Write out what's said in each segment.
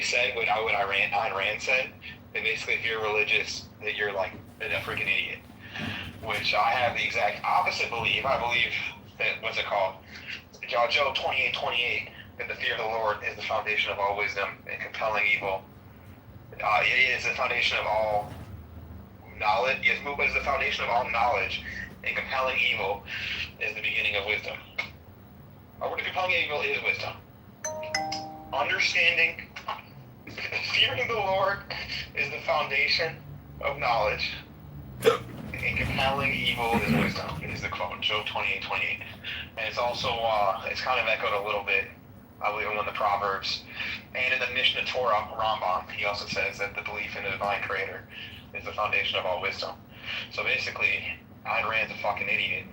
said what Ayn Rand said, that basically if you're religious, that you're like a freaking idiot. Which I have the exact opposite belief. I believe that, what's it called? Job 28:28, that the fear of the Lord is the foundation of all wisdom and compelling evil. It is the foundation of all knowledge. Yes, movement is the foundation of all knowledge, and compelling evil is the beginning of wisdom. Or what compelling evil is wisdom. Understanding, fearing the Lord is the foundation of knowledge, and compelling evil is wisdom, is the quote, Job 28:28. And it's also, it's kind of echoed a little bit, I believe, in one of the Proverbs. And in the Mishnah Torah, Rambam, he also says that the belief in a divine creator is the foundation of all wisdom. So basically, Ayn Rand's a fucking idiot.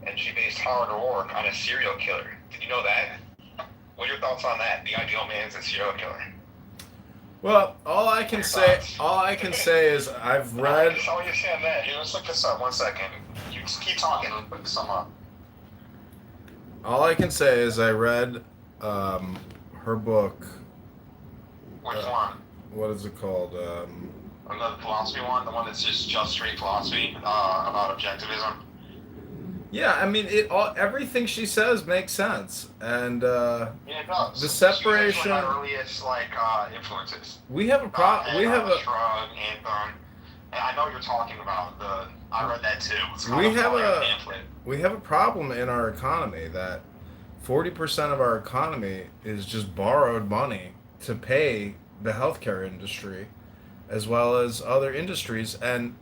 And she based hard work on a serial killer. Did you know that? What are your thoughts on that? The ideal man's a serial killer. Well, all I can say is I've read. I'll just say on that. Here, let's look this up. 1 second. You just keep talking. Let's look this up. All I can say is I read her book. Which one? What is it called? Another philosophy one, the one that's just straight philosophy about objectivism. Yeah, I mean, everything she says makes sense, and yeah, it does. The separation. She was one of my earliest influences. We have a problem. We have a shrug and I know what you're talking about. I read that too. We have a problem in our economy that 40% of our economy is just borrowed money to pay the healthcare industry, as well as other industries, and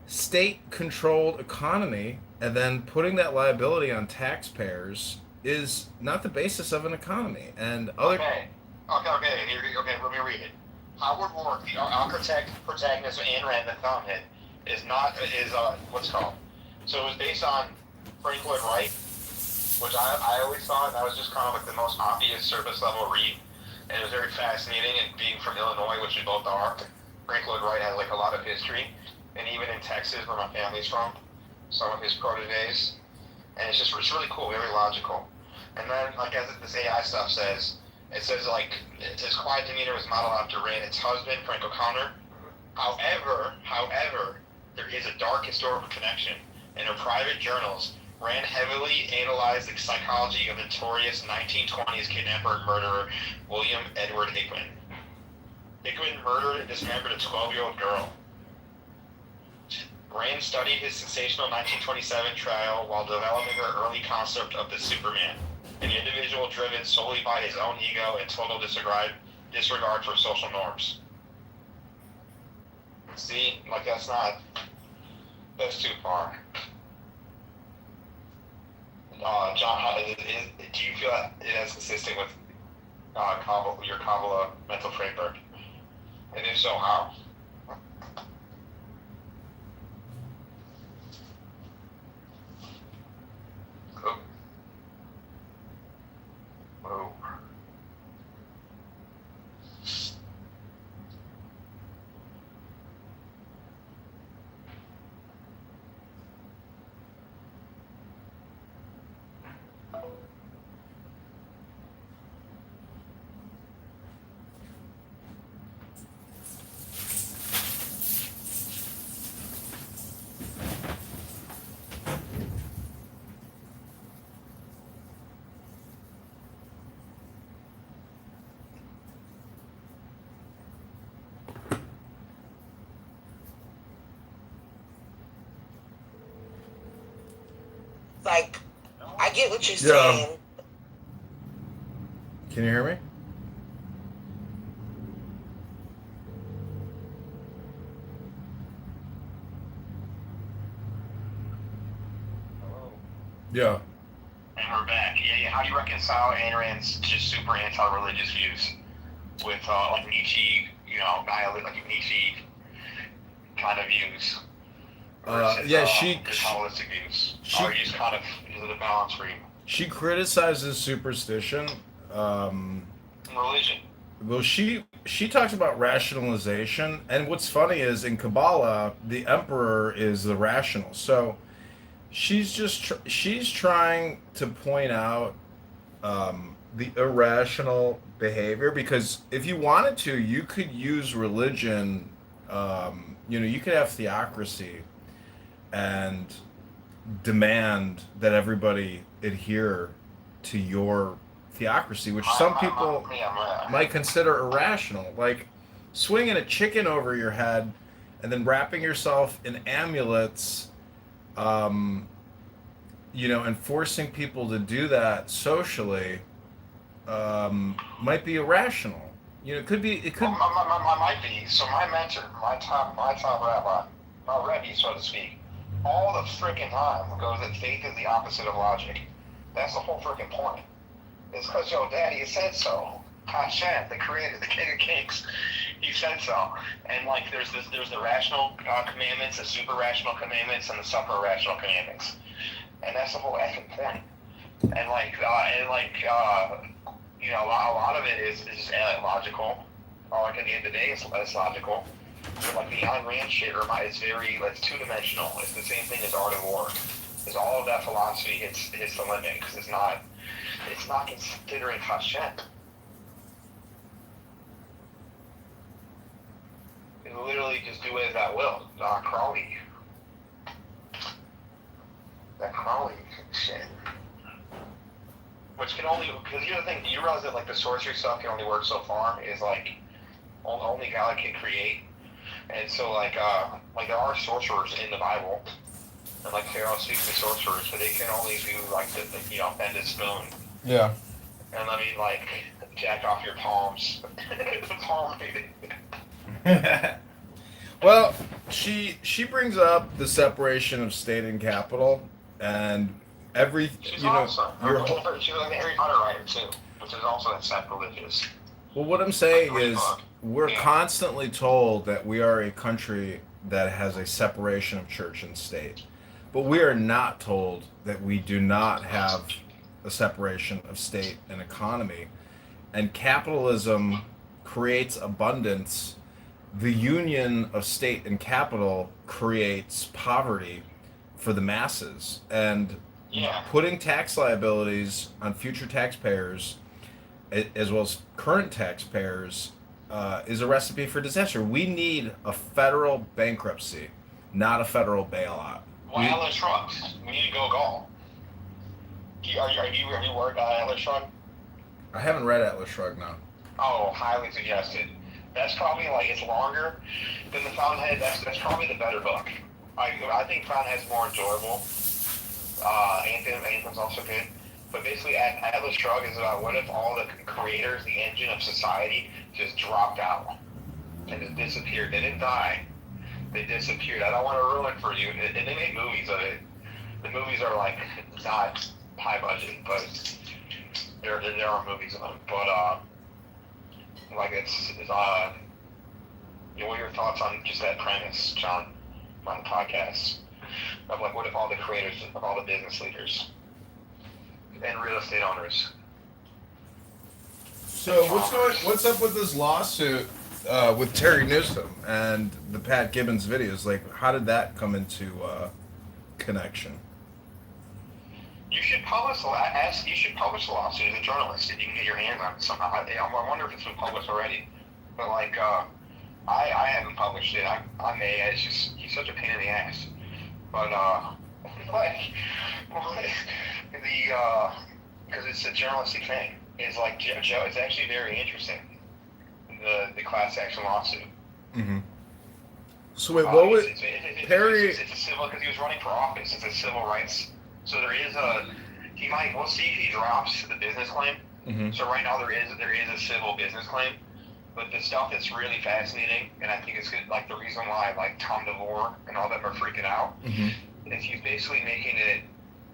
state-controlled economy, and then putting that liability on taxpayers is not the basis of an economy. And other. Okay. Let me read it. Howard Rourke, the architect, protagonist of Ayn Rand, the fountainhead, is what's called. So it was based on Frank Lloyd Wright, which I always thought that was just kind of like the most obvious surface level read, and it was very fascinating. And being from Illinois, which we both are, Frank Lloyd Wright has like a lot of history, and even in Texas, where my family's from, some of his proteges, and it's really cool, very logical. And then, like as this AI stuff says, it says quiet demeanor was modeled after Rand's husband, Frank O'Connor. However, there is a dark historical connection. In her private journals, Rand heavily analyzed the psychology of notorious 1920s kidnapper and murderer William Edward Hickman. Hickman murdered and dismembered a 12-year-old girl. Rand studied his sensational 1927 trial while developing her early concept of the Superman, an individual driven solely by his own ego and total disregard for social norms. See, that's too far. John, do you feel that it is consistent with your Kabbalah mental framework? And if so, how? Like, I get what you're saying. Can you hear me? Hello? Yeah. And we're back. Yeah. How do you reconcile Ayn Rand's just super anti-religious views with Nietzsche, like Nietzsche kind of views? Just holistic views. Or you just kind of the balance for you? She criticizes superstition. Religion. Well, she talks about rationalization, and what's funny is in Kabbalah, the emperor is the rational. So she's trying to point out the irrational behavior, because if you wanted to, you could use religion. You could have theocracy and demand that everybody adhere to your theocracy, which some people might consider irrational, like swinging a chicken over your head and then wrapping yourself in amulets, um, and forcing people to do that socially, might be irrational. It could be. It could. Might be. So my mentor, my top rabbi, my rebbe, so to speak, all the freaking time goes that faith is the opposite of logic. That's the whole freaking point. It's because your daddy said so. Hashem, the creator, the king of kings, he said so. And like, there's the rational commandments, the super rational commandments, and the supra rational commandments. And that's the whole effing point. And a lot of it is just logical. Like at the end of the day, it's logical. But like the Ayn Rand shit it's two-dimensional. It's the same thing as art of war. Because all of that philosophy hits the limit. Because it's not considering Hashem. You literally just do as I will. Crowley. That Crowley shit. Which can only, because the other thing, you realize that like the sorcery stuff can only work so far, is like only God can create. And so like there are sorcerers in the Bible, and like Pharaoh speaks to sorcerers, but they can only do like the bend a spoon. Yeah. And I mean like jack off your palms. The palm baby. Well, she brings up the separation of state and capital, and she's awesome. She was a Harry Potter writer too, which is also sacrilegious. Well, what I'm saying is, we're constantly told that we are a country that has a separation of church and state, but we are not told that we do not have a separation of state and economy. And capitalism creates abundance. The union of state and capital creates poverty for the masses. And putting tax liabilities on future taxpayers, as well as current taxpayers, is a recipe for disaster. We need a federal bankruptcy, not a federal bailout. Well, Atlas Shrugged. We need to go golf. Have you worked on Atlas Shrugged? I haven't read Atlas Shrugged now. Oh, highly suggested. That's probably it's longer than the Fountainhead. That's probably the better book. I think Fountainhead's more enjoyable. Anthem's also good. But basically, Atlas Shrugged is about what if all the creators, the engine of society, just dropped out and just disappeared. They didn't die. They disappeared. I don't want to ruin it for you. And they made movies of it. The movies are not high budget, but there are movies of them. But what are your thoughts on just that premise, John, on the podcast? Of what if all the creators, of all the business leaders and real estate owners? So what's up with this lawsuit with Terry Newsom and the Pat Gibbons videos? Like, how did that come into connection? You should publish the lawsuit as a journalist if you can get your hands on it somehow. I wonder if it's been published already. But I haven't published it. I may. It's just he's such a pain in the ass. But because it's a journalistic thing. It's Joe. It's actually very interesting. The class action lawsuit. Mm-hmm. So wait, what was Perry? It's a civil, because he was running for office. It's a civil rights. So there is we'll see if he drops the business claim. Mm-hmm. So right now there is a civil business claim, but the stuff that's really fascinating, and I think it's good, the reason why Tom DeVore and all them are freaking out, mm-hmm. is he's basically making it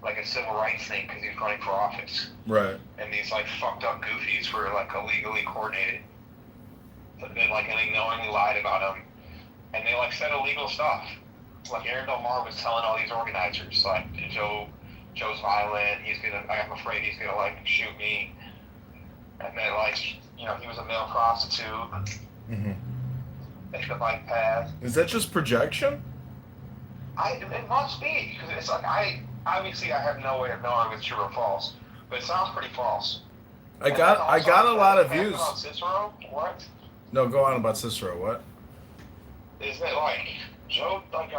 like a civil rights thing because he's running for office. Right. And these fucked up goofies were illegally coordinated. But they and they knowingly lied about him, and they said illegal stuff. Aaron Del Mar was telling all these organizers Joe's violent. I'm afraid he's gonna shoot me. And then he was a male prostitute. Mm-hmm. Take the bike path. Is that just projection? It must be, because it's I have no way of knowing if it's true or false, but it sounds pretty false. I got a lot of views. About Cicero? What? No, go on about Cicero. What? Is that like Joe? Like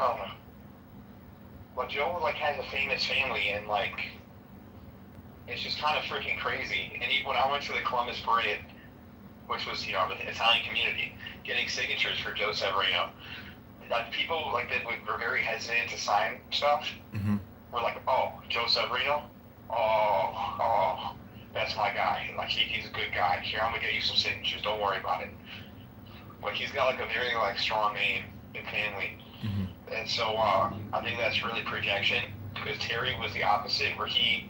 Joe has a famous family and it's just kind of freaking crazy. And when I went to the Columbus Parade, which was the Italian community, getting signatures for Joe Severino, people that were very hesitant to sign stuff. Mm-hmm. Were like, oh, Joe Severino, oh, that's my guy. He's a good guy. Here, I'm gonna get you some signatures. Don't worry about it. He's got a very strong name and family. Mm-hmm. And so I think that's really projection, because Terry was the opposite, where he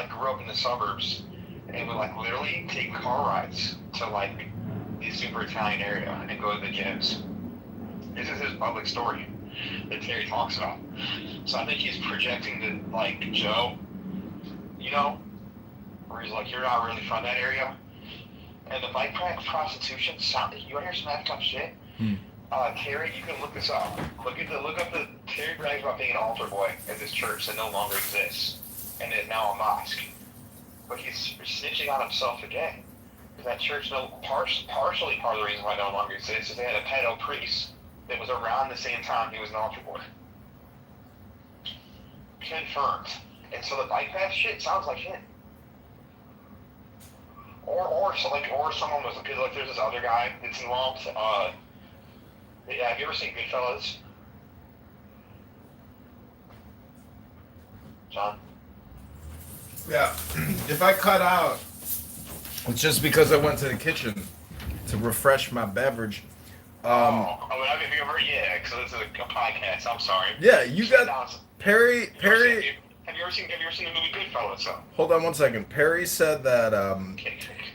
grew up in the suburbs and would literally take car rides to the super Italian area and go to the gyms. This is his public story that Terry talks about. So I think he's projecting to Joe, where he's you're not really from that area. And the bike pack prostitution sound. You want to hear some effed up shit? Terry, you can look this up. Look up the Terry brags about being an altar boy at this church that no longer exists and is now a mosque. But he's snitching on himself again. Because that church, partially part of the reason why it no longer exists is they had a pedo priest that was around the same time he was an altar boy. Confirmed. And so the bike path shit sounds like him. Or someone was, because there's this other guy that's involved. Yeah, have you ever seen Goodfellas? John? Yeah. If I cut out, it's just because I went to the kitchen to refresh my beverage. Yeah, because this is a podcast. I'm sorry. Yeah, you got Perry. Have you ever seen the movie Goodfellas? Hold on one second. Perry said that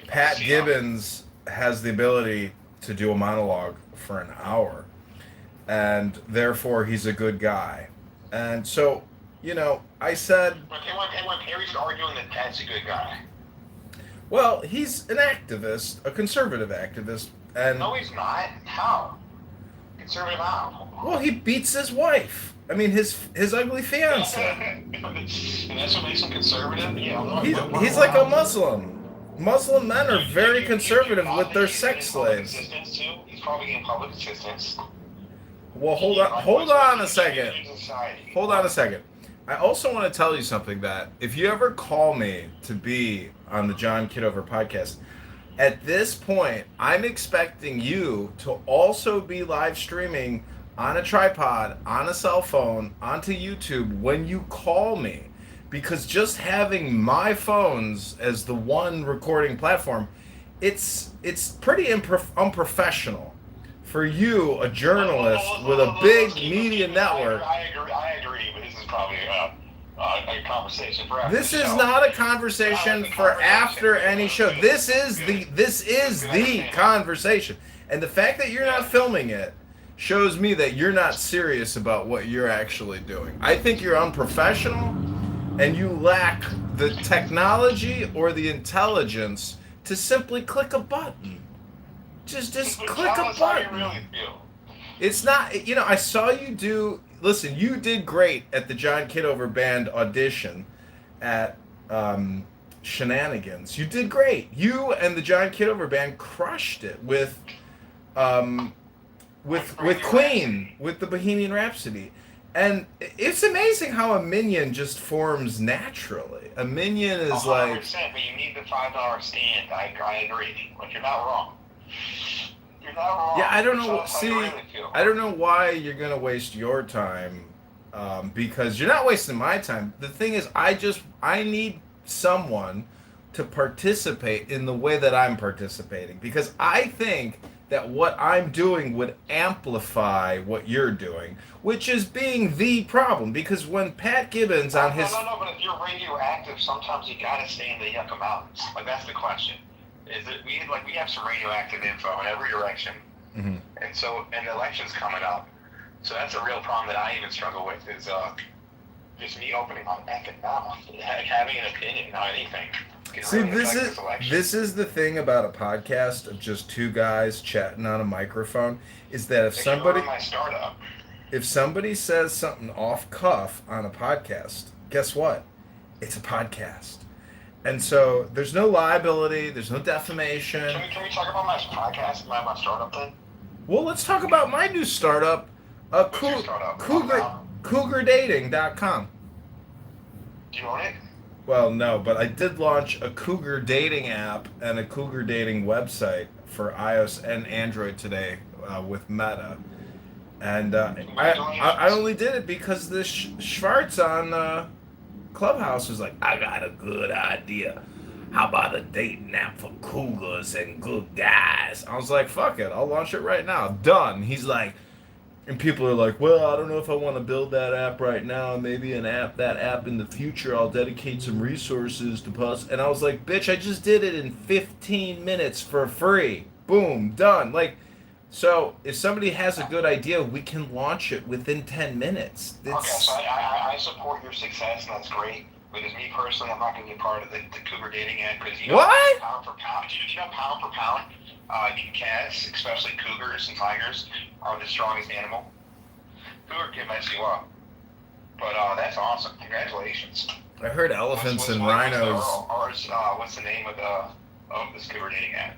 Pat Gibbons has the ability to do a monologue for an hour, and therefore he's a good guy. And so, I said... And when Perry's arguing that Pat's a good guy. Well, he's an activist, a conservative activist, and... No, he's not. How? Conservative how? Well, he beats his wife. I mean, his ugly fiance. And that's what makes him conservative? Yeah. He's like a Muslim. Muslim men are very conservative with their sex slaves. He's probably getting public assistance. Well, hold on a second. Hold on a second. I also want to tell you something, that if you ever call me to be on the John Kitover podcast, at this point, I'm expecting you to also be live streaming on a tripod, on a cell phone, onto YouTube when you call me. Because just having my phones as the one recording platform, it's pretty unprofessional for you, a journalist with a big media network. I agree, but this is probably a conversation for after. This is not a conversation for after any show. This is the conversation. And the fact that you're not filming it shows me that you're not serious about what you're actually doing. I think you're unprofessional, and you lack the technology or the intelligence to simply click a button. Just click a button. How you really feel. It's not, I saw you do, listen, you did great at the John Kitover Band audition at Shenanigans. You did great. You and the John Kitover Band crushed it with Queen, with the Bohemian Rhapsody. And it's amazing how a minion just forms naturally. A minion is 100%, but you need the $5 stand. I agree. You're not wrong. You're not wrong. Yeah, I don't know. Really I don't know why you're gonna waste your time, because you're not wasting my time. The thing is, I need someone to participate in the way that I'm participating, because I think that what I'm doing would amplify what you're doing, which is being the problem. Because when Pat Gibbons on his... No, but if you're radioactive, sometimes you gotta stay in the Yucca Mountains. That's the question. Is that we have some radioactive info in every direction. Mm-hmm. And the election's coming up. So that's a real problem that I even struggle with, is just me opening my effing mouth, having an opinion on anything. See, this is the thing about a podcast of just two guys chatting on a microphone, is that if somebody says something off cuff on a podcast, guess what? It's a podcast. And so there's no liability, there's no defamation. Can we talk about my podcast, my startup thing? Well, let's talk about my new startup, CougarDating.com. Do you own it? Well, no, but I did launch a Cougar dating app and a Cougar dating website for iOS and Android today with Meta. And I only did it because this Schwartz on Clubhouse was like, I got a good idea. How about a dating app for cougars and good guys? I was like, fuck it, I'll launch it right now. Done. He's like, and people are like, well, I don't know if I want to build that app right now. Maybe that app in the future, I'll dedicate some resources to post. And I was like, bitch, I just did it in 15 minutes for free. Boom, done. Like, so if somebody has a good idea, we can launch it within 10 minutes. Okay, so I support your success, and that's great. But as me personally, I'm not going to be part of the Cougar dating app because what? Pound for pound, pound for pound, cats, especially cougars and tigers, are the strongest animal. Cougar can mess you up. But that's awesome. Congratulations. I heard elephants and rhinos. What's the name of this Cougar dating app?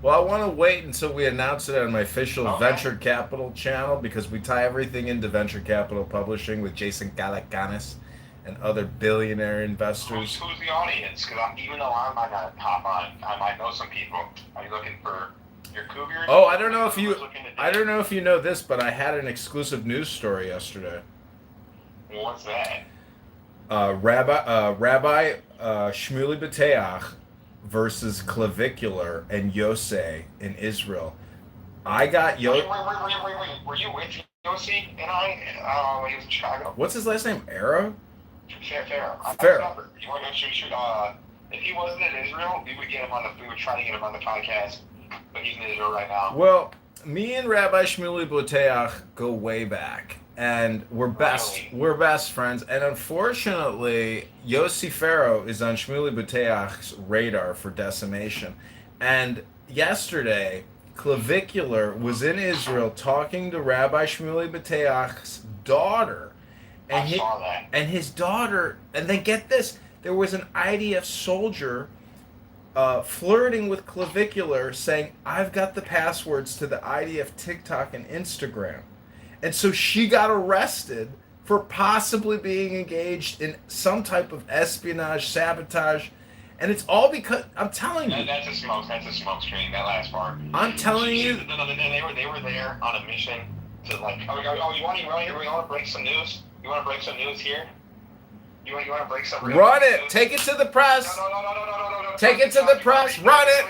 Well, I want to wait until we announce it on my official Venture Capital channel because we tie everything into Venture Capital Publishing with Jason Calacanis and other billionaire investors. Who's the audience? Because even though I might not hop on, I might know some people. Are you looking for your cougars? Oh, I don't know if you know this, but I had an exclusive news story yesterday. What's that? Rabbi Shmuley Bateach versus Clavicular and Yosei in Israel. I got Wait. Were you with Yossi and I when he was in Chicago? What's his last name? Arrow? Fair. You want to shoot? If he wasn't in Israel, we would try to get him on the podcast, but he's in Israel right now. Well, me and Rabbi Shmuley Bateach go way back. And we're best friends. And unfortunately, Yossi Farrow is on Shmuley Bateach's radar for decimation. And yesterday, Clavicular was in Israel talking to Rabbi Shmuley Bateach's daughter. And I saw that. And his daughter, and then get this, there was an IDF soldier flirting with Clavicular saying, I've got the passwords to the IDF TikTok and Instagram. And so she got arrested for possibly being engaged in some type of espionage, sabotage, and it's all because I'm telling you. That's a smoke screen. That last part. I'm telling you. They were there on a mission to like. Oh, you want to break some news? You want to break some news here? You want to break some? Run it. News? Take it to the press. No. Take it to the press. Run it.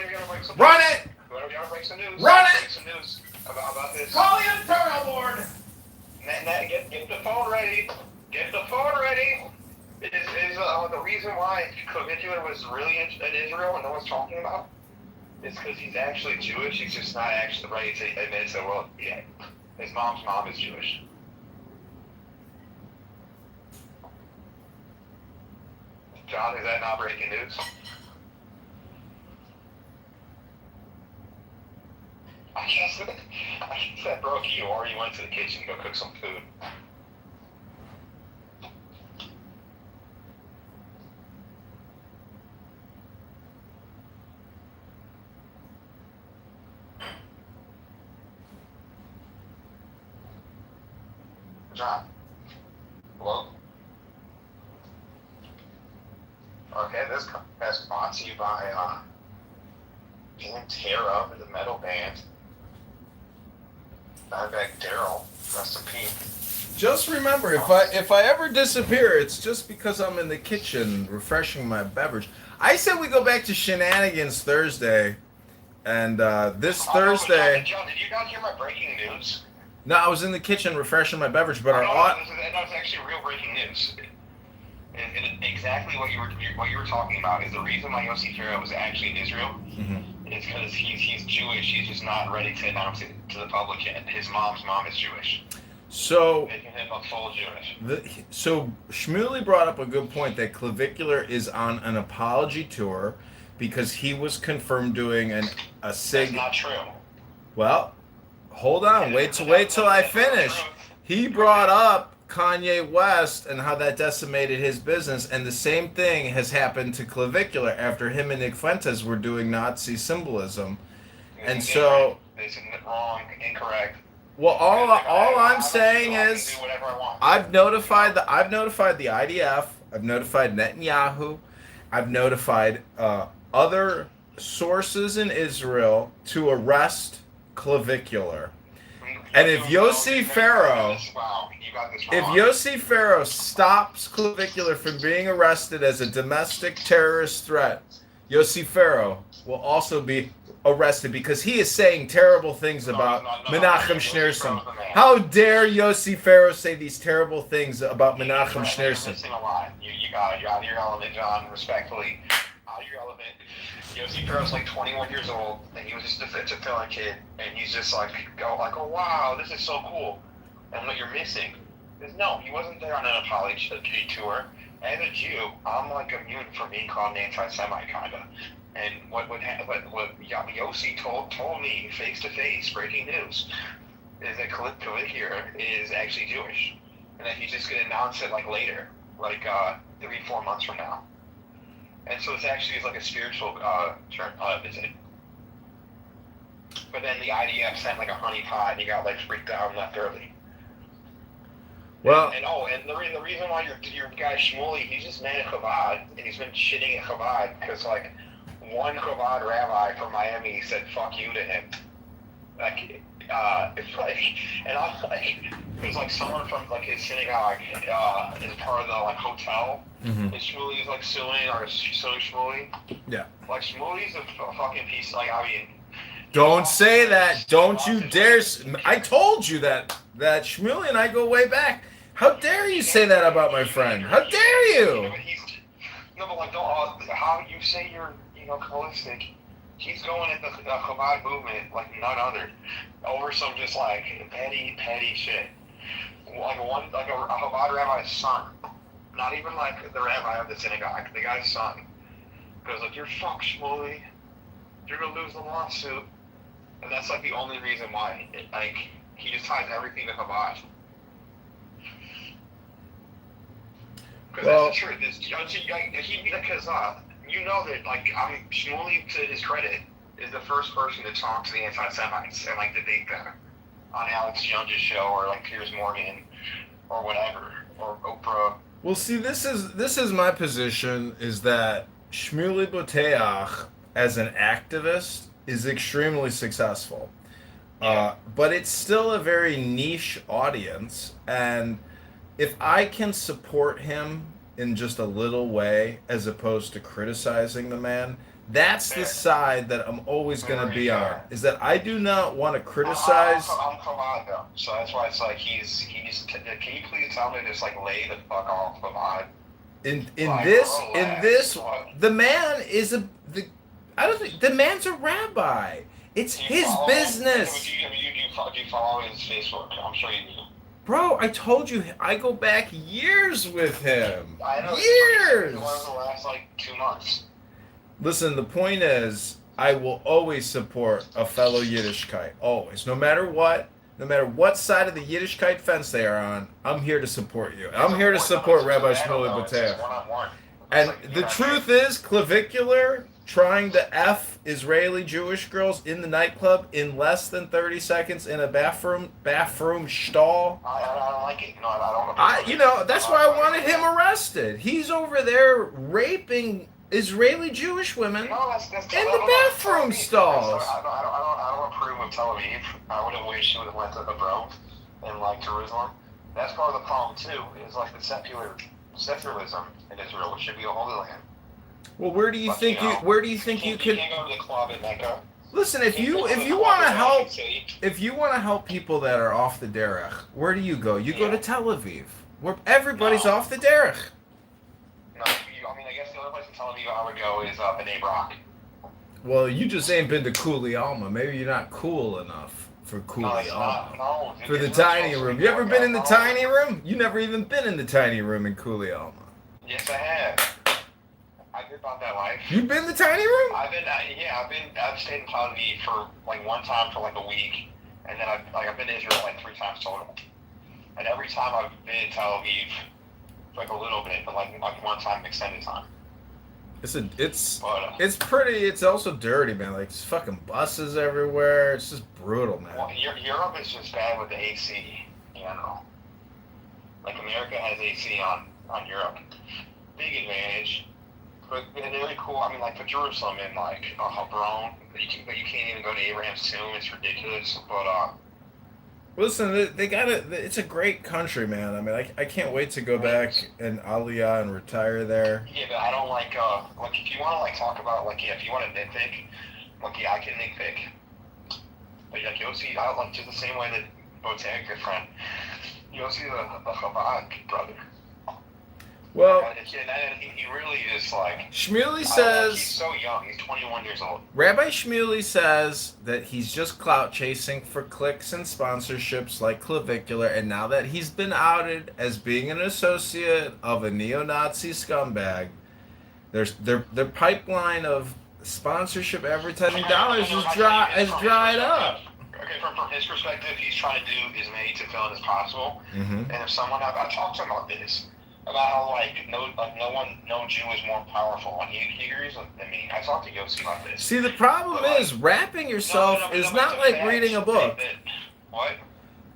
Run it. You want to break some news? Run it. Break some news about this. Call the internal board. Get the phone ready. Get the phone ready. Is the reason why Clavicular was really in Israel and no one's talking about is because he's actually Jewish. He's just not actually ready to admit it. So, well, yeah, his mom's mom is Jewish. John, is that not breaking news? I guess that broke you, or you went to the kitchen to go cook some food. John. Hello? Okay, this is brought to you by Pantera, the metal band. Back Daryl, rest in peace. Just remember, if I ever disappear, it's just because I'm in the kitchen refreshing my beverage. I said we go back to shenanigans Thursday, and this Thursday. John, did you not hear my breaking news? No, I was in the kitchen refreshing my beverage, but that's actually real breaking news. And exactly what you were talking about is the reason why Yossi Farrow was actually in Israel. Mm-hmm. It's because he's Jewish. He's just not ready to announce it to the public yet. His mom's mom is Jewish. So making him a full Jewish. So Shmuley brought up a good point that Clavicular is on an apology tour because he was confirmed doing a sig. That's not true. Well, hold on. Wait till I finish. He brought up Kanye West and how that decimated his business, and the same thing has happened to Clavicular after him and Nick Fuentes were doing Nazi symbolism. And so, they said wrong, incorrect. Well, all I'm saying is I've notified the IDF, I've notified Netanyahu, I've notified other sources in Israel to arrest Clavicular. And if Yossi Farrow stops Clavicular from being arrested as a domestic terrorist threat, Yossi Farrow will also be arrested because he is saying terrible things about Menachem Schneerson. How dare Yossi Farrow say these terrible things about Menachem Schneerson? You're missing a lot. You got you're out of your element, John, respectfully. Out of your element. Yossi Farrow's like 21 years old, and he was just a defensive felon kid, and he's just like, oh wow, this is so cool. And what you're missing is, no, he wasn't there on an apology tour. As a Jew, I'm like immune from being called an anti-Semite, kinda. And what Yossi told me face to face, breaking news, is that Clavicular is actually Jewish, and that he's just gonna announce it like later, like 3-4 months from now. And so it's actually like a spiritual visit. But then the IDF sent like a honey pot, and he got like freaked out and left early. Well, and the reason why your guy Shmuley, he's just mad at Chabad, and he's been shitting at Chabad because like one Chabad rabbi from Miami said "fuck you" to him. It's like, and I'm like, it was like someone from like his synagogue is part of the like hotel. Mm-hmm. And Shmuley is like suing Shmuley. Yeah. Like Shmuley's a fucking piece. Like I mean. Don't say that. Don't you dare. I told you that Shmuley and I go way back. How dare you say that about my friend? How dare you? No, but like, how you say you're, holistic. He's going at the Chabad movement like none other, over some just like petty shit. Like a Chabad rabbi's son, not even like the rabbi of the synagogue, the guy's son, goes like, "You're fucked, Shmuley. You're gonna lose the lawsuit," and that's like the only reason why. Like he just ties everything to Chabad. Because that's the truth. Because you know that, like, Shmuley, to his credit, is the first person to talk to the anti-Semites and, like, debate them on Alex Jones' show or, like, Piers Morgan or whatever, or Oprah. Well, see, this is my position, is that Shmuley Boteach, as an activist, is extremely successful. Yeah. But it's still a very niche audience, and if I can support him in just a little way, as opposed to criticizing the man, that's the side that I'm always going to be on. Is that I do not want to criticize. I'm Chabad though, so that's why it's like can you please tell me to just like lay the fuck off Chabad? In this, the man is I don't think the man's a rabbi. It's his business. Do you follow his Facebook? I'm sure you do. Bro, I told you, I go back years with him. I know. Years! It was the last, 2 months. Listen, the point is, I will always support a fellow Yiddishkeit. Always. No matter what side of the Yiddishkeit fence they are on, I'm here to support you. I'm here to support Rabbi Shmuley Boteach. And the truth is, Clavicular trying to F Israeli Jewish girls in the nightclub in less than 30 seconds in a bathroom stall. I don't like it. No, I don't. That's why I wanted him arrested. He's over there raping Israeli Jewish women in the bathroom stalls. I don't approve of Tel Aviv. I would have wished he would have went to Hebron and Jerusalem. That's part of the problem too. Is like the secularism in Israel, which should be a holy land. Well, where do you think you could? You can't go to the club in Mecca. Listen, if you want to help people that are off the derech, where do you go? You go to Tel Aviv, where everybody's off the derech. No, I guess the only place in Tel Aviv I would go is B'nai Brak. Well, you just ain't been to Kuli Alma. Maybe you're not cool enough for Kuli Alma. No, for the tiny room. You ever been in the tiny room? You never even been in the tiny room in Kuli Alma. Yes, I have. I've been about that life. You been in the tiny room? I've stayed in Tel Aviv for one time for a week, and then I've been to Israel 3 times total. And every time I've been in Tel Aviv, like a little bit, but like one time extended time. It's pretty. It's also dirty, man. Like it's fucking buses everywhere. It's just brutal, man. Well, Europe is just bad with the AC in general. Like America has AC on Europe. Big advantage. But they're really cool. I mean, like for Jerusalem and like Hebron, but you can't even go to Abraham's tomb. It's ridiculous. But listen, they got it. It's a great country, man. I mean, I can't wait to go back and Aliyah and retire there. Yeah, but I don't like if you want to like talk about like if you want to nitpick, like I can nitpick. But like you'll see, I like just the same way that Boateng, good friend, you'll see the Chabad brother. Well, he really is like. Shmuley says he's so young. He's 21 years old. Rabbi Shmuley says that he's just clout chasing for clicks and sponsorships like Clavicular, and now that he's been outed as being an associate of a neo-Nazi scumbag, their pipeline of sponsorship advertising dollars has dried up. Okay, from his perspective, he's trying to do as many to fill in as possible. Mm-hmm. And if someone, I've talked to him about this. About how no Jew is more powerful, and he agrees with me. I talked to Yossi about this. See, the problem is wrapping yourself is not like reading a book. What?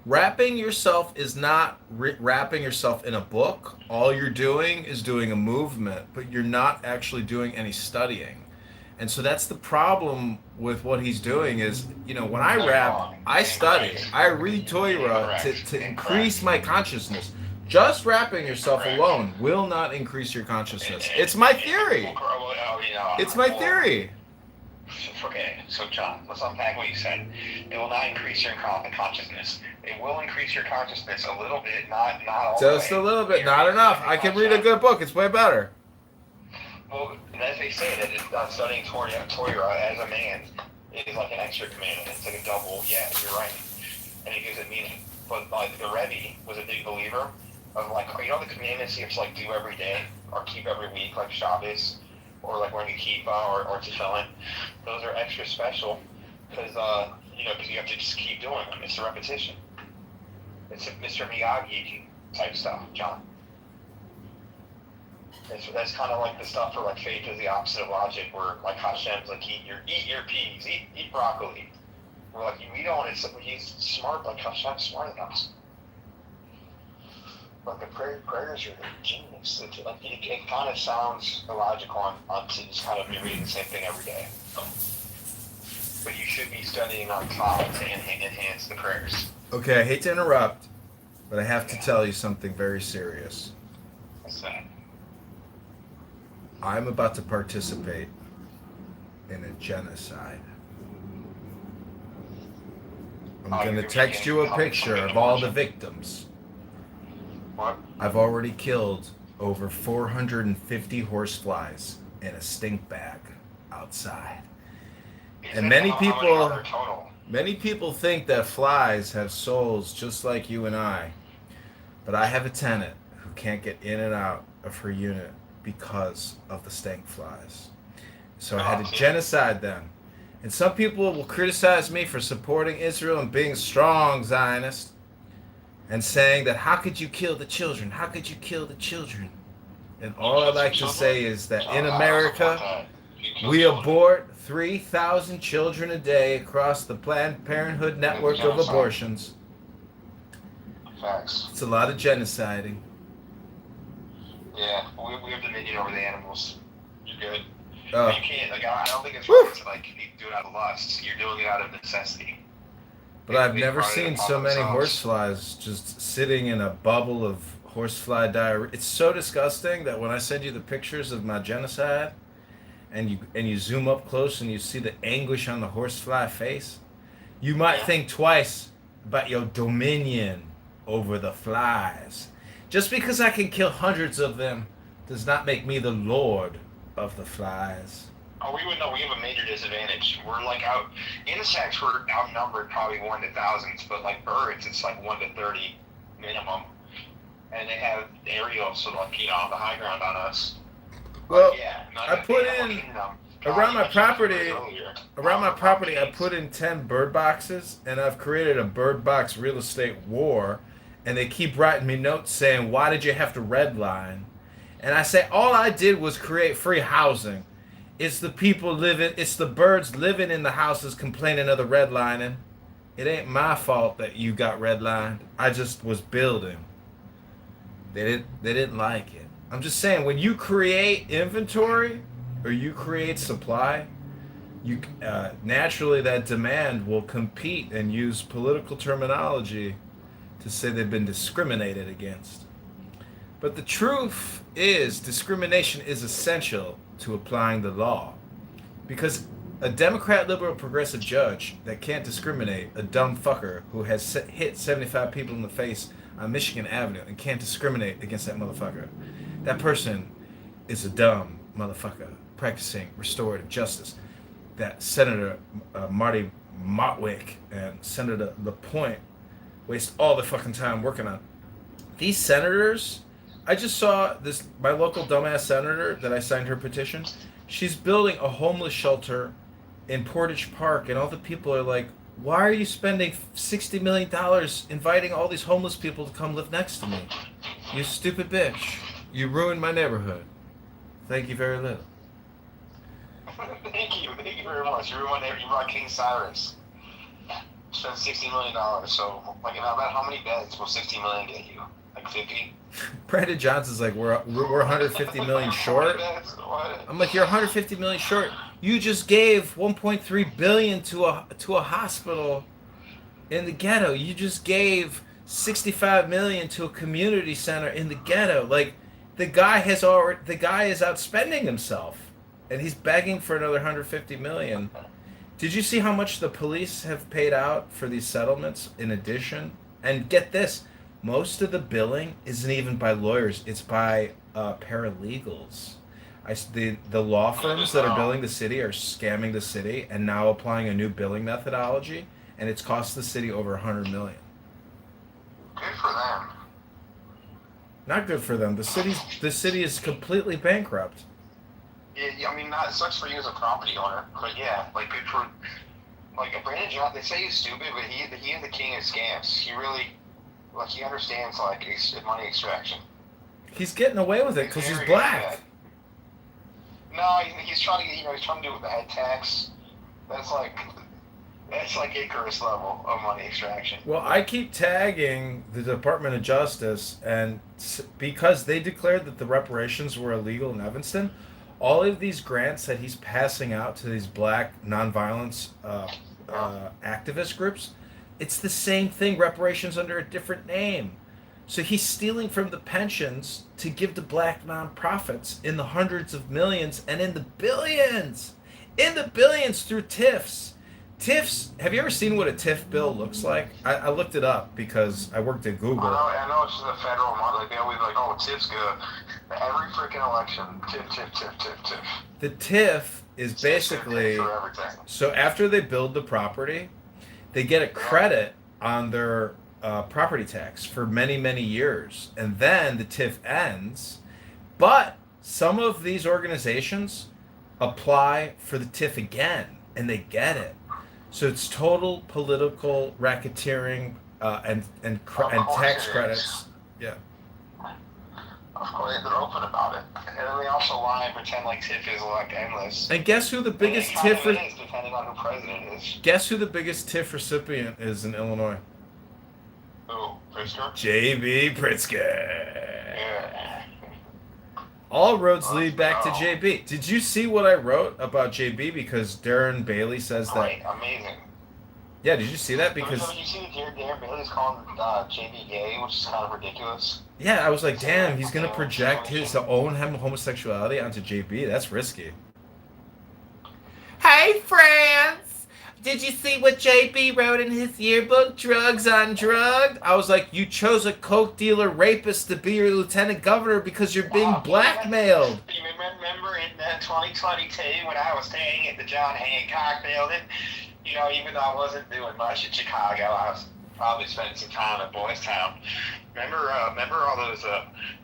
Wrapping yourself is not wrapping yourself in a book. All you're doing is doing a movement, but you're not actually doing any studying. And so that's the problem with what he's doing is, when I rap, I study. I read Torah to increase my consciousness. Just wrapping yourself alone will not increase your consciousness. It's my theory. It's my theory. Okay, so John, let's unpack what you said. It will not increase your consciousness. It will increase your consciousness a little bit, not all the way. Just a little bit, not enough. I can read a good book. It's way better. Well, as they say, that studying Torah as a man is like an extra commandment. It's like a double. Yeah, you're right. And it gives it meaning. But like the Rebbe was a big believer of like, the commandments you have to like do every day or keep every week, like Shabbos, or like wearing a kippah or tefillin. Those are extra special because because you have to just keep doing them. It's a repetition. It's a Mr. Miyagi type stuff, John. That's kind of like the stuff where like faith is the opposite of logic, where like Hashem's like eat your peas, eat broccoli. We're like we don't. He's smart, like Hashem's smarter than us. But the prayers are genius. It kind of sounds illogical on to just kind of be reading the same thing every day. But you should be studying on top to enhance the prayers. Okay, I hate to interrupt, but I have to tell you something very serious. What's that? I'm about to participate in a genocide. I'm going to text you a picture of all the victims. What? I've already killed over 450 horseflies in a stink bag outside. And many people think that flies have souls just like you and I. But I have a tenant who can't get in and out of her unit because of the stink flies. So I had to genocide them. And some people will criticize me for supporting Israel and being a strong Zionist and saying that how could you kill the children? How could you kill the children? And all I'd like to say is that in America, we abort 3,000 children a day across the Planned Parenthood network of abortions. Facts. It's a lot of genociding. Yeah, we have dominion over the animals. You're good. Oh. You can't, I don't think it's right to do it out of lust. You're doing it out of necessity. But I've never seen so many horseflies just sitting in a bubble of horsefly diarrhea. It's so disgusting that when I send you the pictures of my genocide, and you zoom up close and you see the anguish on the horsefly face, you might think twice about your dominion over the flies. Just because I can kill hundreds of them does not make me the lord of the flies. Oh, we would know. We have a major disadvantage. We're like insects we're outnumbered probably 1 to thousands, but like birds, it's like 1 to 30 minimum. And they have aerials, so like, the high ground on us. Well, yeah, I put in, around my property, I put in 10 bird boxes, and I've created a bird box real estate war, and they keep writing me notes saying, why did you have to redline? And I say, all I did was create free housing. It's the people living, it's the birds living in the houses complaining of the redlining. It ain't my fault that you got redlined. I just was building. They didn't like it. I'm just saying, when you create inventory or you create supply, you naturally that demand will compete and use political terminology to say they've been discriminated against. But the truth is, discrimination is essential to applying the law. Because a Democrat, liberal, progressive judge that can't discriminate, a dumb fucker who has hit 75 people in the face on Michigan Avenue and can't discriminate against that motherfucker, that person is a dumb motherfucker practicing restorative justice. That Senator Marty Motwick and Senator LaPointe waste all their fucking time working on. These senators, I just saw this, my local dumbass senator that I signed her petition. She's building a homeless shelter in Portage Park, and all the people are like, why are you spending $60 million inviting all these homeless people to come live next to me? You stupid bitch. You ruined my neighborhood. Thank you very little. Thank you very much. You brought King Cyrus. Spent $60 million. So, like, about how many beds will $60 million get you? Like 50? Brandon Johnson's like, we're 150 million short. I'm like, you're 150 million short. You just gave 1.3 billion to a hospital in the ghetto. You just gave 65 million to a community center in the ghetto. Like, the guy is outspending himself, and he's begging for another 150 million. Did you see how much the police have paid out for these settlements in addition? And get this, most of the billing isn't even by lawyers, it's by paralegals. The law firms that are billing the city are scamming the city and now applying a new billing methodology, and it's cost the city over 100 million. Good for them. Not good for them. The city is completely bankrupt. Yeah, I mean, it sucks for you as a property owner, but yeah, like, good for, like, Brandon Johnson. They say he's stupid, but he is the king of scams. He really, like, he understands, like, money extraction. He's getting away with it because he's black. No, he's trying to, he's trying to do it with the head tax. That's like Icarus level of money extraction. Well, I keep tagging the Department of Justice, and because they declared that the reparations were illegal in Evanston, all of these grants that he's passing out to these black nonviolence activist groups, it's the same thing, reparations under a different name. So he's stealing from the pensions to give to black nonprofits in the hundreds of millions and in the billions. In the billions through TIFs. TIFs, have you ever seen what a TIF bill looks like? I looked it up because I worked at Google. I know it's the federal money. Like, they always like, oh, TIF's good. Every freaking election, TIF. The TIF is basically, so after they build the property, they get a credit on their property tax for many, many years. And then the TIF ends. But some of these organizations apply for the TIF again, and they get it. So it's total political racketeering and tax credits. Yeah. Of course, they're open about it, and then they also lie and pretend like TIF is like endless. And guess who the biggest TIF is, depending on who president is. Guess who the biggest TIF recipient is in Illinois? Who? Pritzker? J.B. Pritzker. Yeah. All roads lead back to JB. Did you see what I wrote about JB? Because Darren Bailey says that. Right, amazing. Yeah, did you see that? Because did you see that Darren Bailey's calling JB gay, which is kind of ridiculous? Yeah, I was like, damn, he's gonna project his own homosexuality onto JB. That's risky. Hey, friends! Did you see what JB wrote in his yearbook? Drugs on drugged? I was like, you chose a coke dealer rapist to be your lieutenant governor because you're being blackmailed. You remember in 2022 when I was staying at the John Hancock building? Even though I wasn't doing much in Chicago, I was probably spending some time at Boys Town. Remember all those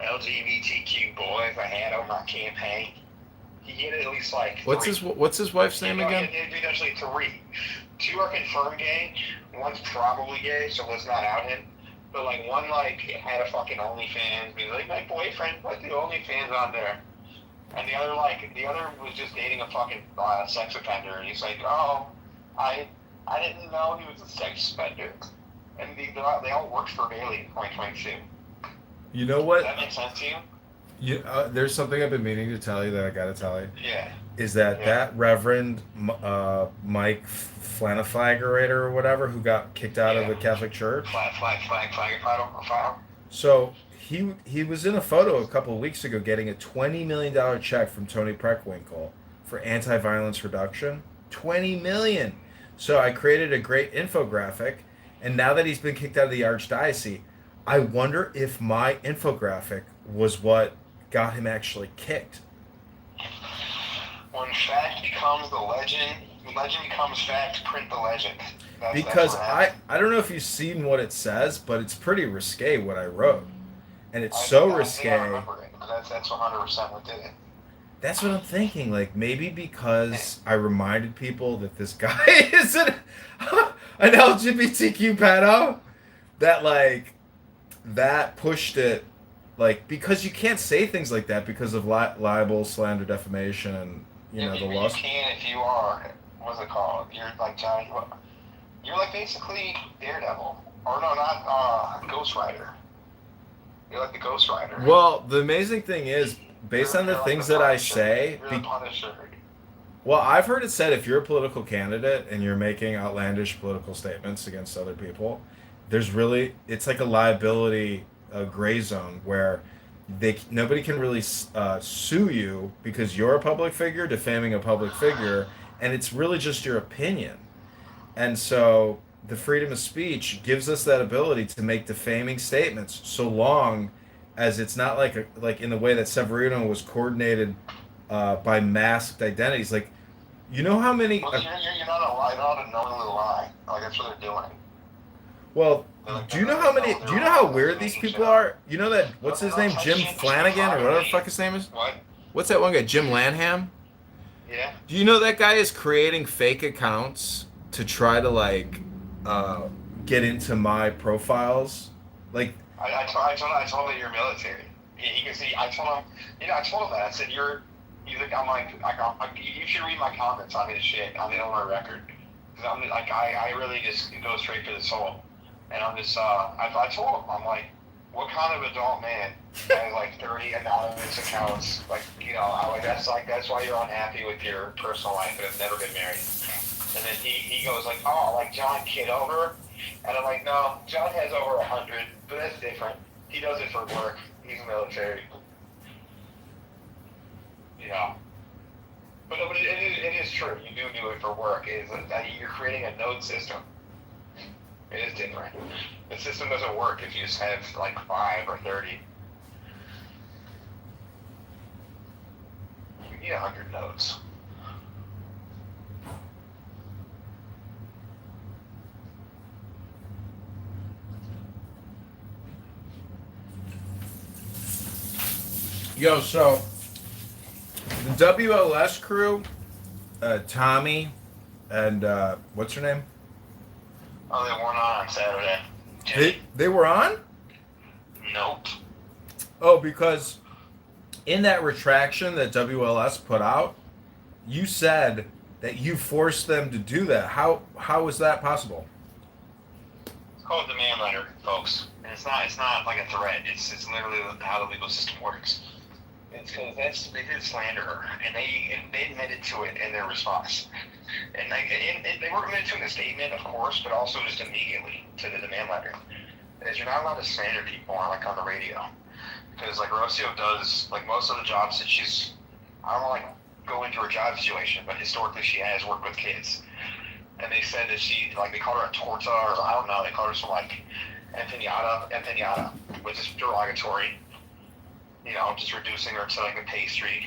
LGBTQ boys I had on my campaign? He had at least like three. What's his wife's name again? There's actually 3. 2 are confirmed gay. 1's probably gay, so let's not out him. But like one like had a fucking OnlyFans, be like my boyfriend put the OnlyFans on there, and the other was just dating a fucking sex offender, and he's like, oh, I didn't know he was a sex offender, and they all worked for Bailey in 2022. You know what? Does that make sense to you? There's something I've been meaning to tell you that I gotta tell you. Yeah. Is that Reverend Mike Flanafagerator or whatever, who got kicked out of the Catholic Church? Flag. So he was in a photo a couple of weeks ago getting a $20 million check from Tony Preckwinkle for anti-violence reduction. $20 million. So I created a great infographic, and now that he's been kicked out of the archdiocese, I wonder if my infographic was what got him actually kicked. When fact becomes the legend becomes fact, print the legend. Because I don't know if you've seen what it says, but it's pretty risque what I wrote. And it's so risque. I remember it. That's 100% what did it. That's what I'm thinking. Like, maybe because I reminded people that this guy is an LGBTQ pedo, that pushed it. Like, because you can't say things like that because of libel, slander, defamation, and the laws. You can if you are. What's it called? You're like Johnny. You're like basically Daredevil, or no, not Ghost Rider. You're like the Ghost Rider. Well, the amazing thing is, based on the things that I say, you're the Punisher. Well, I've heard it said if you're a political candidate and you're making outlandish political statements against other people, it's like a liability gray zone where nobody can really sue you because you're a public figure defaming a public figure, and it's really just your opinion. And so the freedom of speech gives us that ability to make defaming statements, so long as it's not like in the way that Severino was coordinated by masked identities. Like, you know how many? Well, you're not a lie. You're not a knowingly lie. Like, that's what they're doing. Well, do you know how weird these people are? You know that, what's his name, Jim Flanagan, or whatever the fuck his name is? What? What's that one guy, Jim Lanham? Yeah. Do you know that guy is creating fake accounts to try to get into my profiles? Like, I told him you're military. He can see. I told him that. I said I'm like, you should read my comments on his shit on my record, because I'm like, I really just go straight for the soul, and I'm just I told him, I'm like, what kind of adult man has like 30 anonymous accounts? Like, that's why you're unhappy with your personal life and have never been married. And then he goes like, oh, like John Kitover, and I'm like, no, John has over 100, but that's different. He does it for work. He's military. Yeah. But it is true. You do it for work. It is that you're creating a node system. It is different. The system doesn't work if you just have like 5 or 30. You need 100 nodes. Yo, so the WLS crew, Tommy, and what's her name? Oh, they weren't on Saturday. They were on? Nope. Oh, because in that retraction that WLS put out, you said that you forced them to do that. How is that possible? It's called demand letter, folks. And it's not like a threat. It's literally how the legal system works. It's because they did slander her, and they admitted to it in their response. And they were admitted to it in the statement, of course, but also just immediately to the demand letter. Is you're not allowed to slander people on the radio, because like Rocio does, like most of the jobs that she's, I don't want to go into her job situation, but historically she has worked with kids, and they said that they called her a torta, or I don't know, they called her some like empanada, which is derogatory. Just reducing her to like a pastry,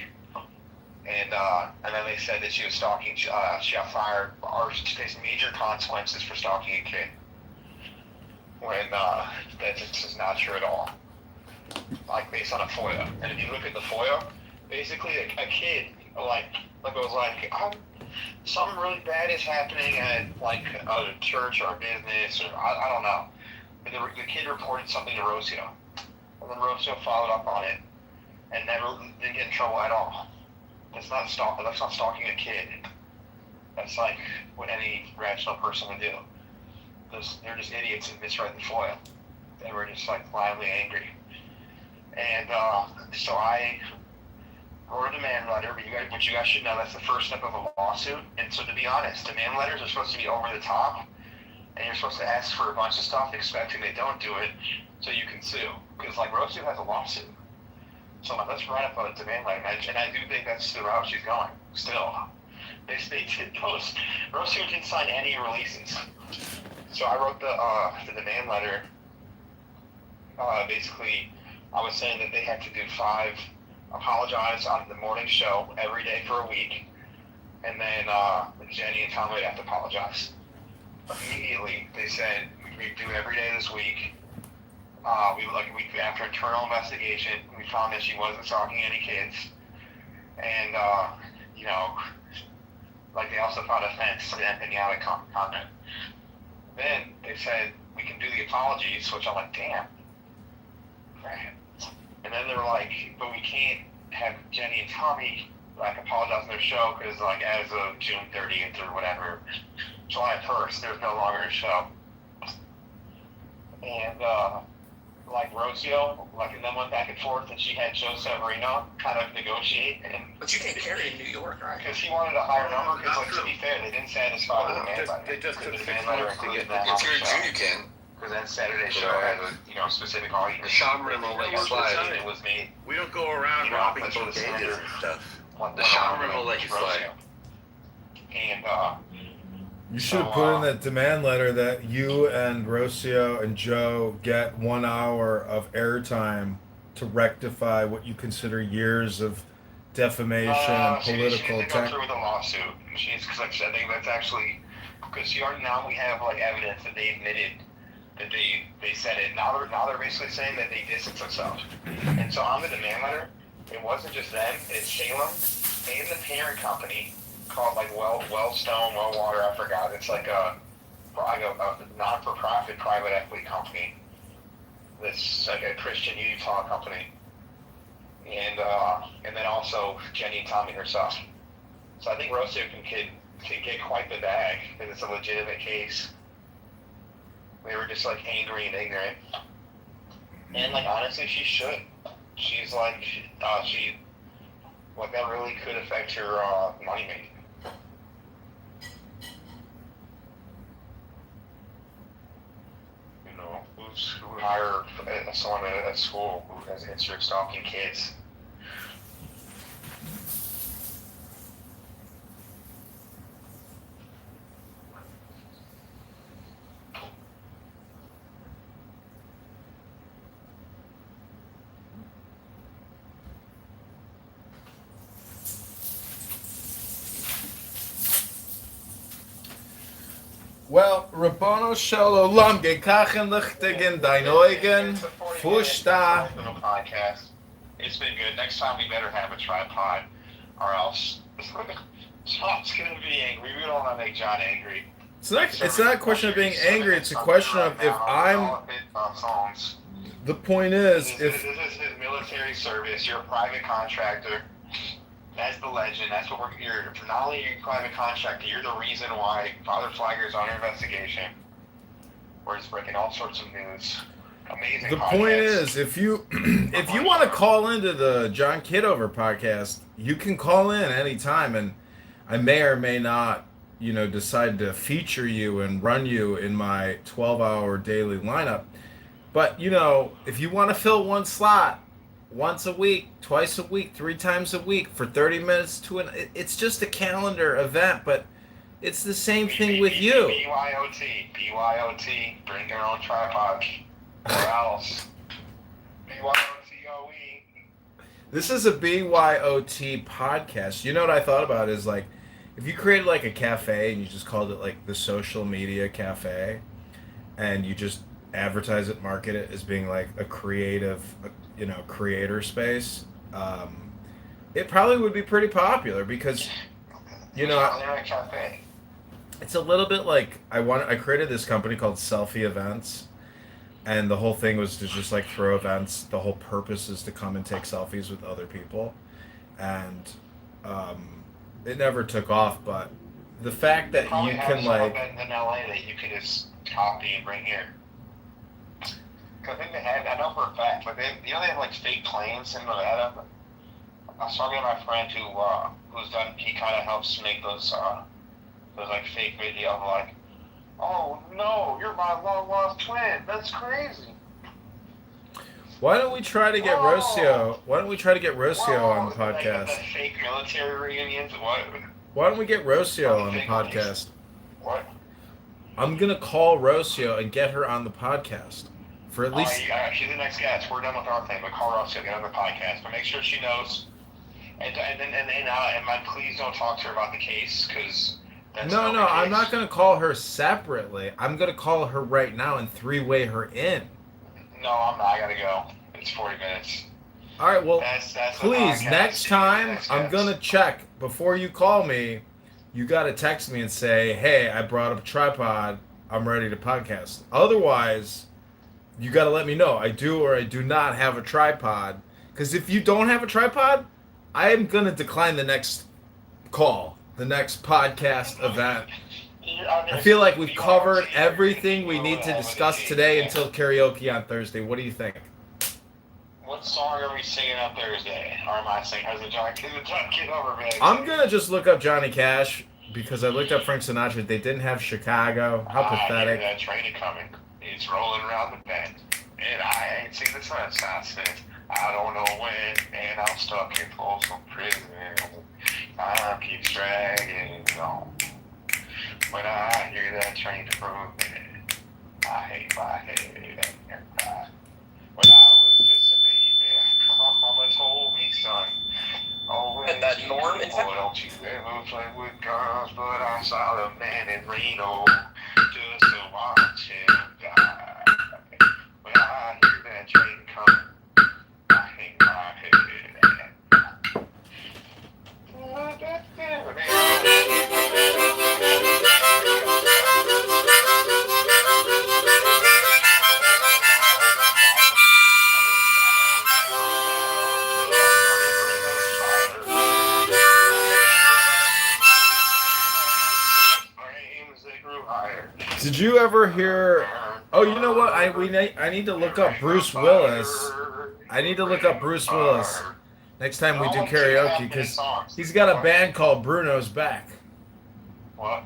and then they said that she was stalking. She got fired, or she faced major consequences for stalking a kid. When that's just not true at all. Like based on a FOIA, and if you look at the FOIA, basically a kid goes like, something really bad is happening at like a church or a business, or I don't know. the kid reported something to Rocio, and then Rocio followed up on it, and never didn't get in trouble at all. That's not stalking a kid. That's like what any rational person would do. They're just idiots and misread the FOIA. They were just like loudly angry. And so I wrote a demand letter, but you guys should know that's the first step of a lawsuit. And so to be honest, demand letters are supposed to be over the top, and you're supposed to ask for a bunch of stuff expecting they don't do it so you can sue. Because like Rocio has a lawsuit. So let's write up a demand letter. And I do think that's the route she's going still. They did those. Rocio didn't sign any releases. So I wrote the demand letter. Basically, I was saying that they had to do 5 apologize on the morning show every day for a week, and then Jenny and Tom would have to apologize. Immediately, they said we do it every day this week. After internal investigation, we found that she wasn't stalking any kids, and they also found a fence for the empaniatic comment. Then they said we can do the apologies, which I'm like, damn. And then they were like, but we can't have Jenny and Tommy apologize on their show because as of June 30th or whatever, July 1st, there's no longer a show. And Rocio, and then went back and forth, and she had Joe Severino kind of negotiate. But you can't carry in New York, right? Because he wanted a higher number. Because to be fair, they didn't satisfy the demand letter. They just took 6 demand months to get that. If you're a junior, you can. Because that Saturday show had a specific audience. The Shaman will let you slide. It was made. We don't go around robbing bodegas and stuff. The Shaman will let you slide. And you should have put in that demand letter that you and Rocio and Joe get 1 hour of airtime to rectify what you consider years of defamation and political She didn't go through with a lawsuit. Because I think that's actually because now we have evidence that they admitted that they said it. Now they're basically saying that they distanced themselves. And so on the demand letter, it wasn't just them. It's Salem and the parent company called Wellstone, Wellwater. I forgot. It's a non-for-profit private equity company. That's a Christian Utah company, and then also Jenny and Tommy herself. So I think Rocio can get quite the bag because it's a legitimate case. They were just angry and ignorant, and honestly, she should. She's that really could affect her money making. Who hire someone at school who has a history of stalking kids. Well, Rabbono Shel Olam, gekachen lichtigen dein Eugen, fushta. Podcast. It's been good. Next time we better have a tripod, or else John's gonna be angry. We don't want to make John angry. It's not a question of being angry. It's a question of if I'm. The point is, this is his military service. You're a private contractor. That's the legend. That's what you're. Not only are you a private contractor, you're the reason why Father Flagger is under investigation. We're just breaking all sorts of news. Amazing. The point is, if you want to call into the John Kitover podcast, you can call in anytime, and I may or may not, decide to feature you and run you in my 12-hour daily lineup. But if you want to fill one slot. Once a week, twice a week, 3 times a week for 30 minutes it's just a calendar event, but it's the same thing with you. BYOT, bring your own tripod, or else. BYOTOE. This is a BYOT podcast. You know what I thought about is if you created a cafe and you just called it the social media cafe, and you just advertise it, market it as being a creative, creator space, it probably would be pretty popular because, it's a little bit I created this company called Selfie Events, and the whole thing was to just like throw events. The whole purpose is to come and take selfies with other people, and it never took off. But the fact that Probably you have can some like, event in LA that you could just copy and bring here. Because I think they had, I know for a fact, but they have like fake planes and that. I was talking to my friend who's done, he kind of helps make those like fake videos like, oh no, you're my long lost twin. That's crazy. why don't we try to get Rocio? Why don't we try to get Rocio on the Like podcast? the fake military reunions. What? Why don't we get Rocio on the podcast? What? I'm gonna call Rocio and get her on the podcast for at least. She's the next guest. We're done with our thing, but call Rocio, get on the podcast, but make sure she knows. And please don't talk to her about the case, because No, I'm not going to call her separately. I'm going to call her right now and three-way her in. No, I'm not. I got to go. It's 40 minutes. All right, well, That's please, next time, I'm going to check. Before you call me, you got to text me and say, hey, I brought up a tripod. I'm ready to podcast. Otherwise, you got to let me know. I do or I do not have a tripod. Because if you don't have a tripod, I am going to decline the next call, the next podcast event. I feel like we've covered everything we need to discuss today until karaoke on Thursday. What do you think? What song are we singing on Thursday? Or am I singing? How's the John Kitover, man? I'm going to just look up Johnny Cash because I looked up Frank Sinatra. They didn't have Chicago. How pathetic. That train is coming. It's rolling around the bend. And I ain't seen the sunshine since I don't know when. And I'm stuck in Folsom Prison. Time keeps dragging on. When I hear that train moving, I hate my head and cry. When I was just a baby, my mama told me, son, oh, And that Norm, in fact, boy, don't you ever play with guns, but I saw the man in Reno just to watch him die. When I hear that train coming, I hate my head and cry. Did you ever hear... Oh, you know what? I need to look up Bruce Willis. I need to look up Bruce Willis next time we do karaoke because he's got a band called Bruno's Back. What?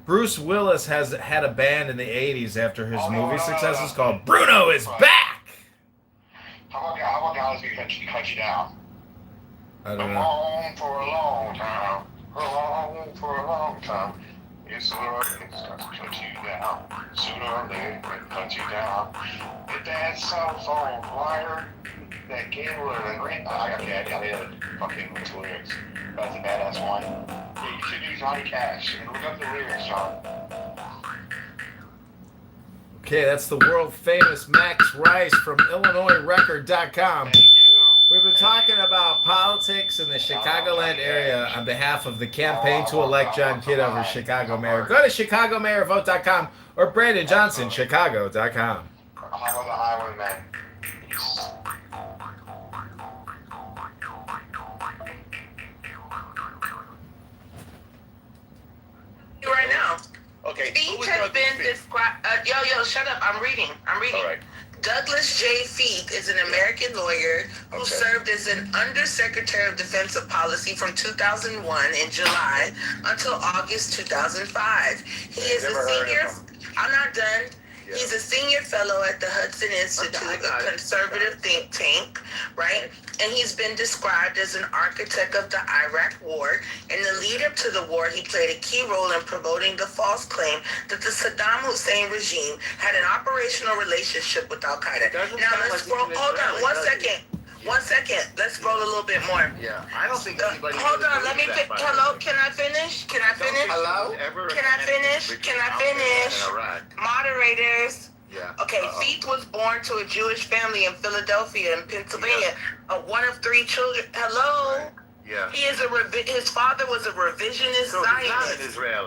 Bruce Willis has had a band in the 80s after his movie successes called Bruno is Back! How about guys who cut you down? I don't know. Home for a long time. Home for a long time. It's the Lord that's going to cut you down. Sooner or later, it'll cut you down. Get that cell phone wire, that cable, or that ring. I got the fucking lyrics. That's a badass one. Yeah, you should do Johnny Cash. And look up the lyrics, John. Okay, that's the world famous Max Rice from IllinoisRecord.com. Thank you. We've been talking about politics in the Chicagoland area on behalf of the campaign to elect John Kitover, Chicago mayor. Go to ChicagoMayorVote.com or BrandonJohnsonChicago.com. How about the Highwayman? right now. Okay. Feet has been described. Yo, shut up. I'm reading. All right. Douglas J. Feith is an American lawyer who served as an Undersecretary of Defense of Policy from 2001 in July until August 2005. He is a senior. I'm not done. Yeah. He's a senior fellow at the Hudson Institute, a conservative think tank, right? And he's been described as an architect of the Iraq War. In the lead up to the war, he played a key role in promoting the false claim that the Saddam Hussein regime had an operational relationship with Al Qaeda. Now let's scroll. Hold on, 1 second. 1 second. Let's scroll a little bit more. Yeah, I don't think anybody. Hold on, let me. Hello, can I finish? Can I finish? Hello. Can I finish? Can I finish? Moderators. Yeah. Okay, Feith was born to a Jewish family in Philadelphia and Pennsylvania. One of 3 children. Hello. Yeah. He is his father was a revisionist So he's not an Zionist. Israeli.